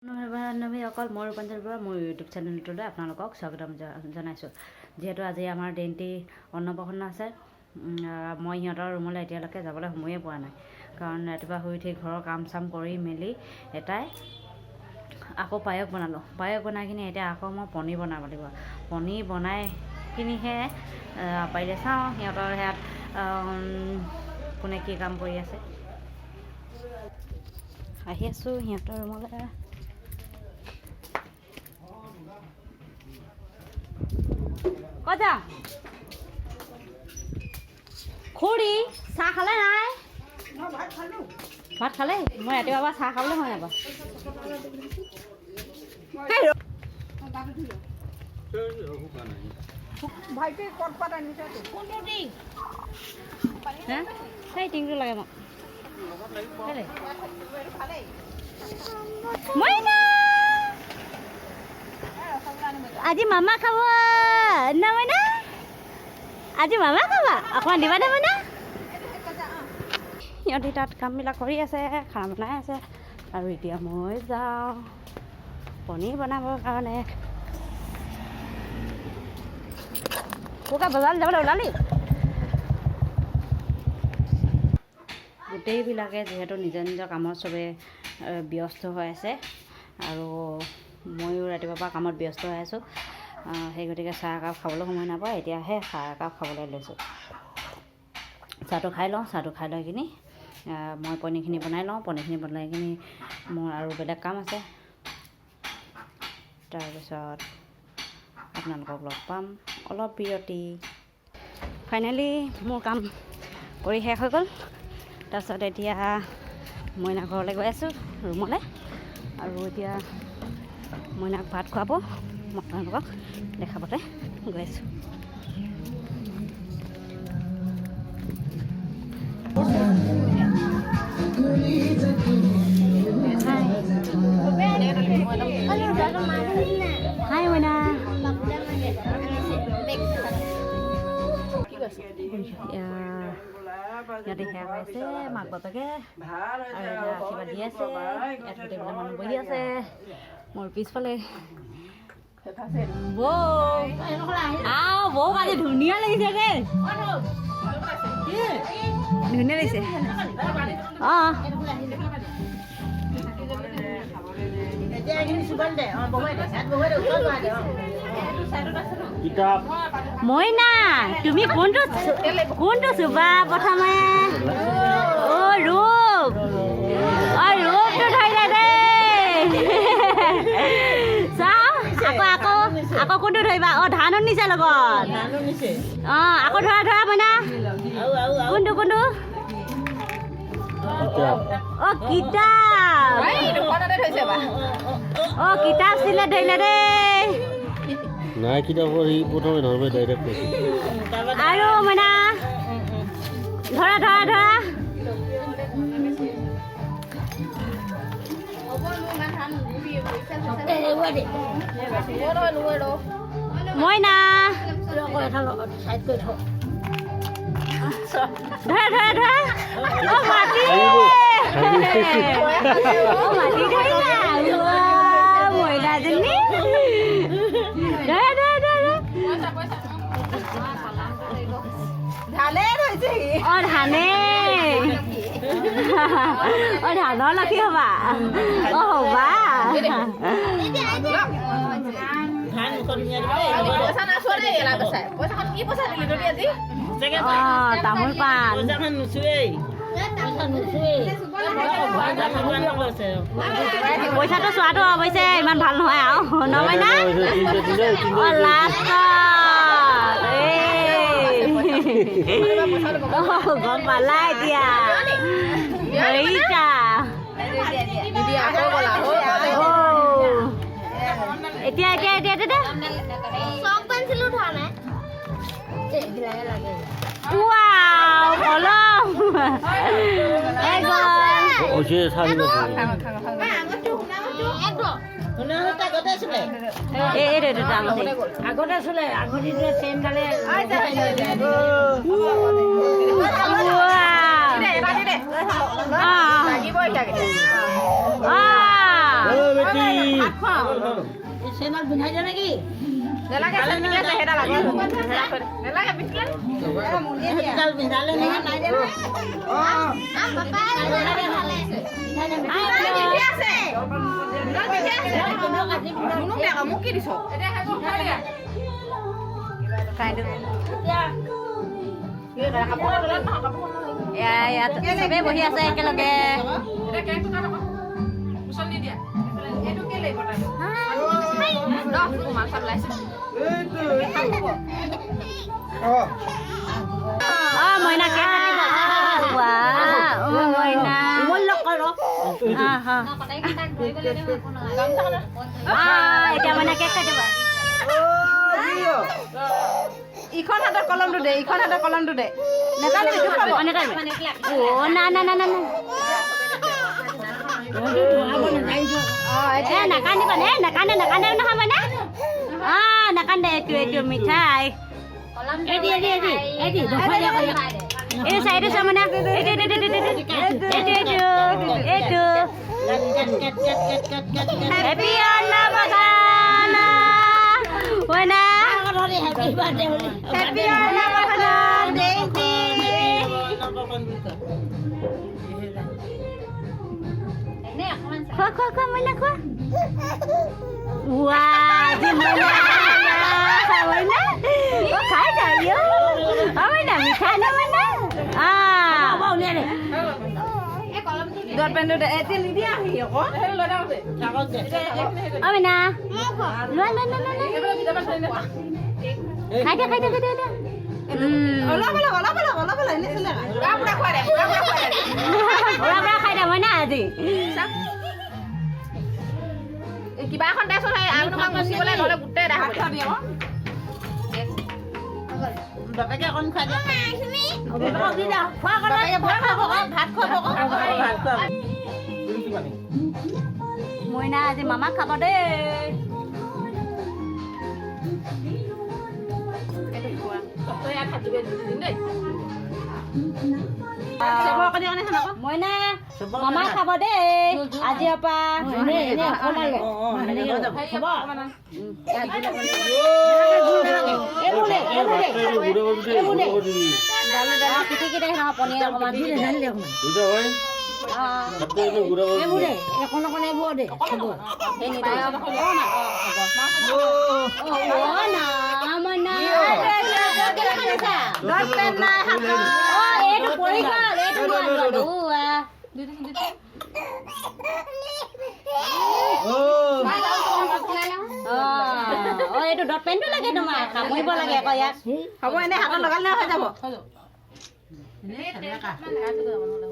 অকল মই ৰূপাঞ্জলিৰ পৰা মোৰ ইউটিউব চেনেলটোলৈ আপোনালোকক স্বাগতম জনাইছোঁ। যিহেতু আজি আমাৰ দিনটি অন্নপ্ৰসন্ন আছে, মই সিহঁতৰ ৰুমলৈ এতিয়ালৈকে যাবলৈ সময়ে পোৱা নাই। কাৰণ ৰাতিপুৱা শুই উঠি ঘৰৰ কাম চাম কৰি মেলি এটাই আকৌ পায়স বনালোঁ। পায়স বনাই কিনি এতিয়া আকৌ মই পনীৰ বনাব লাগিব। পনীৰ বনাই কিনিহে পাৰিলে চাওঁ সিহঁতৰ সেয়াত কোনে কি কাম কৰি আছে। আহি আছোঁ সিহঁতৰ ৰুমলৈ। কজা খুৰী চাহ খালে নাই? ভাত খালে? মই ৰাতিপুৱা পৰা চাহ খাবলৈ হয় নাপাওঁ। সেই টিংটো লাগে মোক। আজি মামা খাব না? আজি মামা খাবা? অকণমান দিবা দে মানে। সিহঁতি তাত কামবিলাক কৰি আছে, খানা বনাই আছে। আৰু এতিয়া মই যাওঁ পনীৰ বনাবৰ কাৰণে। কোকা বজাৰলৈ যাবলৈ ওলালি? গোটেইবিলাকে যিহেতু নিজৰ নিজৰ কামত চবে ব্যস্ত হৈ আছে আৰু ময়ো ৰাতিপুৱাৰ পৰা কামত ব্যস্ত হৈ আছোঁ। সেই গতিকে চাহ একাপ খাবলৈ সময় নাপাওঁ। এতিয়াহে চাহ একাপ খাবলৈ লৈছোঁ। চাহটো খাই লওঁ। চাহটো খাই লৈ কিনি মই পনীৰখিনি বনাই লওঁ। পনীৰখিনি বনাই কিনি মোৰ আৰু বেলেগ কাম আছে। তাৰপিছত আপোনালোকক লগ পাম অলপ বিৰতি। ফাইনেলি মোৰ কাম কৰি শেষ হৈ গ'ল। তাৰপিছত এতিয়া মইনা ঘৰলৈ গৈ আছোঁ, ৰুমলৈ। আৰু এতিয়া মইনাক ভাত খুৱাব, মই আপোনালোকক দেখাবলৈ গৈ আছোঁ। হাই মইনা। সিহঁতে সেয়া পাইছে মাক বাপেকে আৰু কিবা দি আছে। ইয়াত গোটেইবিলাক মানুহ বহি আছে মোৰ পিছফালে। বৌ আজি ধুনীয়া লাগিছে দেই, ধুনীয়া লাগিছে। অঁ মইনা তুমি কোনটো চুবা প্ৰথমে? ৰূপটো ধৰিলে দেই। চাওঁ আকৌ কোনটো ধৰিবা? ধানো নিছে লগত। আকৌ ধৰা মইনা। কোনটো? কিতাপ চিলে ধৰিলে দেই। নাই কিতাপৰ সি প্ৰথমে ধৰবে ডাইৰেক্ট কৈছে। আৰু মানে ধৰা মইনা ধৰা মাটি মহিলাজনী ধানৰ লক্ষী হবা। হবা তামোল পাণ পইচাটো চোৱাটো অৱশ্যে ইমান ভাল নহয় আৰু নহয় না। গম পালা এতিয়া। আগতে চলে আগতে চেইনডালে লাগিব চেইনত পিন্ধাই দিয়ে নেকি নেলাগে সেইডাল লাগে নেলাগে সেইডাল পিন্ধালে নাই দিয়ে মোক কি দিছ ইয়াত চবেই বহি আছে একেলগে মইনা মইনা এতিয়া মইনা কেক কাটিব ইখন হাতৰ কলমটো দে নেকালিবি দুখ পাব না নাকান্দিবা নাকান্দে নহয় মানে নাকান্দে এইটো মিঠাই এই চাইডো চাম মানে এইটো হেপী অন্নপ্ৰসন্ন মইনা হেপী অন্নপ্ৰসন্ন দেহি খোৱা মইনা খোৱা আজি মইনা খাই যাও মইনা মিঠাই ন মইনা দৰ পেণ্টটো দে এতিয়া নিদিয়া আহি আকৌ মইনা লোৱা খাই দে খাই দে মইনা আজি কিবা এখন দেচোন আৰু তোমাক মুচিবলৈ নহ'লে গোটেই ভাত খোৱা দিয়ে বাপেকে অকণ খুৱাই দিয়া মইনা আজি মামাক খাব দেই মইনা মামা খাব দেই আজিৰ পৰা পিটিকি দে পনীৰ অকণমান এইটো ডট পেনটো লাগে তোমাৰ কামুৰিব লাগে আকৌ ইয়াক হ'ব এনে হাতত লগালে হৈ যাব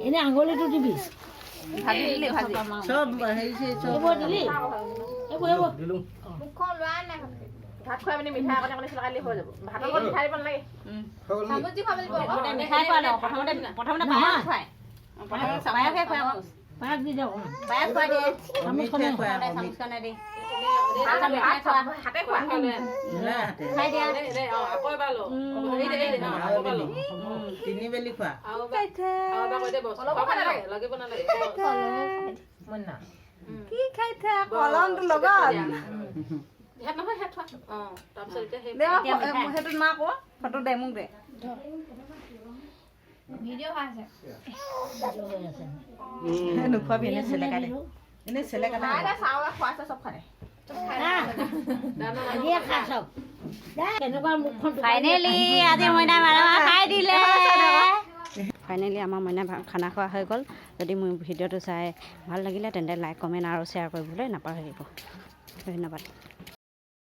এনে আঙুলিটো দিবি ভাজি দিলি ভাজি চব হেৰি চব দিলি মুখখন লোৱা নাই ভাত খুৱাই পিনি মিঠাই অকণ অকণ লগাই হৈ যাব ভাতৰ লগত মিঠাই দিব নালাগে চামুচি খাব লাগিব মিঠাই খোৱা ন প্ৰথমতে পায়স খুৱাই পায়সে খুৱাই আকৌ পায়স দি দে অকণমান পায়স খুৱাই দিয়ে চামুচখনে চামুচখনে দি হাতে খোৱা খাই দিয়া তিনি বেলি খোৱা কি খাই থা কলমটো লগত সেইটো মা ক ফটো দে মোক দে নোখোৱাবি এনে চেলেকা দে এনে চেলেকা চাউল খোৱাইছে চব খালে ফাইনেলি আজি মইনা খাই দিলে ফাইনেলি আমাৰ মইনা খানা খোৱা হৈ গ'ল যদি মোৰ ভিডিঅ'টো চাই ভাল লাগিলে তেন্তে লাইক কমেণ্ট আৰু শ্বেয়াৰ কৰিবলৈ নাপাহৰিব ধন্যবাদ